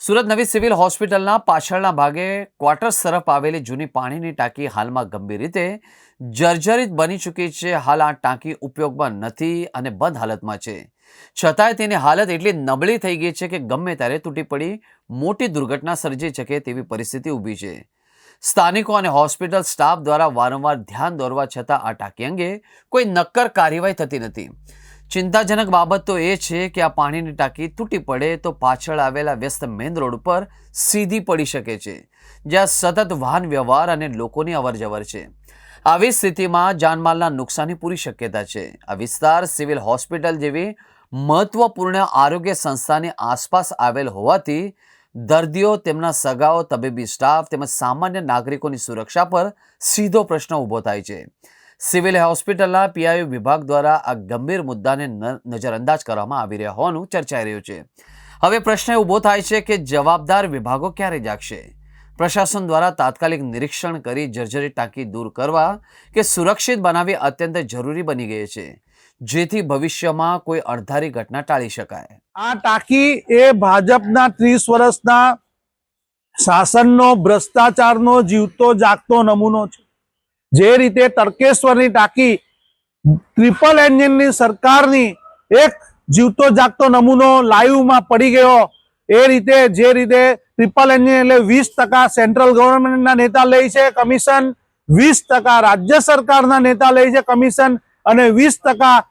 સુરત નવી સિવિલ હોસ્પિટલના પાછળના ભાગે ક્વાર્ટર્સ તરફ આવેલી જૂની પાણીની ટાંકી હાલમાં ગંભીર રીતે જર્જરિત બની ચૂકી છે। હાલ આ ટાંકી ઉપયોગમાં નથી અને બંધ હાલતમાં છે, છતાંય તેની હાલત એટલી નબળી થઈ ગઈ છે કે ગમે ત્યારે તૂટી પડી મોટી દુર્ઘટના સર્જી શકે તેવી પરિસ્થિતિ ઊભી છે। સ્થાનિકો અને હોસ્પિટલ સ્ટાફ દ્વારા વારંવાર ધ્યાન દોરવા છતાં આ ટાંકી અંગે કોઈ નક્કર કાર્યવાહી થતી નથી। चिंताजनक बाबत तो ये है कि आ पानी की टाँकी तूटी पड़े तो पाछळ आवेला व्यस्त मेन रोड पर सीधी पड़ी शके छे, ज्यां सतत वाहन व्यवहार और लोकोनी अवरजवर छे। आवी स्थितिमां जानमालना नुकसानी पूरी शक्यता छे। आ विस्तार सिविल होस्पिटल जेवी महत्वपूर्ण आरोग्य संस्थानी आसपास आवेल होवाथी दर्दीओ, तेमना सगाओ, तबीबी स्टाफ तेमज सामान्य नागरिकोनी सुरक्षा पर सीधो प्रश्न ऊभो थाय छे। सिविल होस्पिटलना पीआईओ विभाग द्वारा आ गंभीर मुद्दाने नजरअंदाज करवामां आवी रह्यो होવાનું चर्चाई रह्युं छे। हवे प्रश्न ऊभो थाय छे के जवाबदार विभागो क्यारे जागशे? प्रशासन द्वारा तात्कालिक निरीक्षण करी जर्जरित टांकी दूर करवा के सुरक्षित बनावी अत्यंत जरूरी बनी गई छे, जेथी भविष्यमां कोई अणधारी घटना टाळी शकाय। आ टांकी ए भाजपना 30 वर्षना शासननो भ्रष्टाचारनो जीवतो जागतो नमूनो छे। जे रीते तर्केश्वरनी टांकी ट्रिपल एंजिननी सरकारनी एक जीवतो जागतो नमूनो लाइव में पड़ी गयो, ए रीते जे रीते ट्रिपल एंजिन एटले 20% सेंट्रल गवर्नमेंटना नेता ले छे कमीशन, 20% राज्य सरकारना नेता ले छे कमीशन अने 20%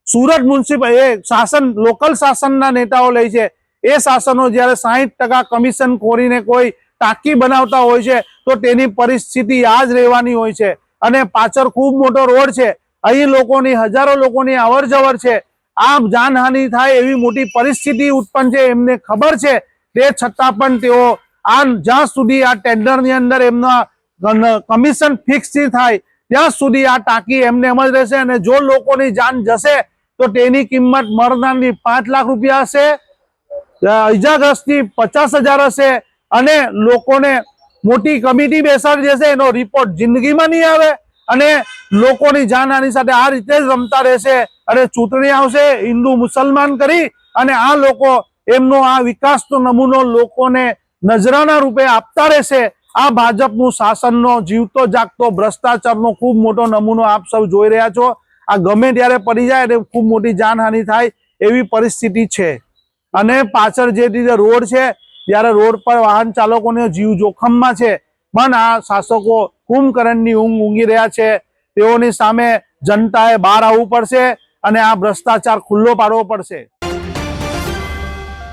सूरत म्युनिसिपल शासन लोकल शासनना नेताओ ले छे। ए शासनो ज्यारे 60% कमीशन खोरीने कोई टांकी बनावता होय छे तो तेनी परिस्थिति आज रहेवानी होय छे। अने पाछळ खूब मोटो रोड छे, अहीं लोकोनी हजारों लोकोनी अवर जवर छे। आ जानहानि थाय एवी मोटी परिस्थिति उत्पन्न छे, एमने खबर छे ते छतां पण तेओ आ ज्यां सुधी आ टेन्डरनी अंदर एमना कमीशन फिक्स नहीं थाय त्यां सुधी आ टांकी एमने एम ज रहेशे। अने जो लोकोनी जान जशे तो तेनी किंमत मरनारनी 5 लाख रुपया हशे, इजाग्रस्तनी 50,000 हशे अने लोकोने मोटी कमिटी बेसाड़ी देशे, एनो रिपोर्ट जिंदगी में नहीं आवे अने लोकोनी जानहानि साथे आ रीते ज रमता रहेशे। अने चूंटणी आवशे हिंदू मुसलमान करी अने आ लोको एमनो आ विकासनो नमूनो लोकोने नजराना रूपे आपता रहेशे। आ भाजपनुं शासननो जीवतो जागतो भ्रष्टाचारनो खूब मोटो नमूनो आप सब जोई रह्या छो। आ गमे त्यारे पड़ी जाय अने खूब मोटी जानहानि थाय एवी परिस्थिति छे। अने पाछळ जे रीते रोड छे त्यारे रोड पर वाहन चालकोने जीव जोखम में छे, पण आ शासको कुंभकर्णनी ऊंघ ऊंघी रह्या छे। तेओनी सामे जनताए बहार आववुं पड़शे अने आ भ्रष्टाचार खुल्लो पाडવો પડશે।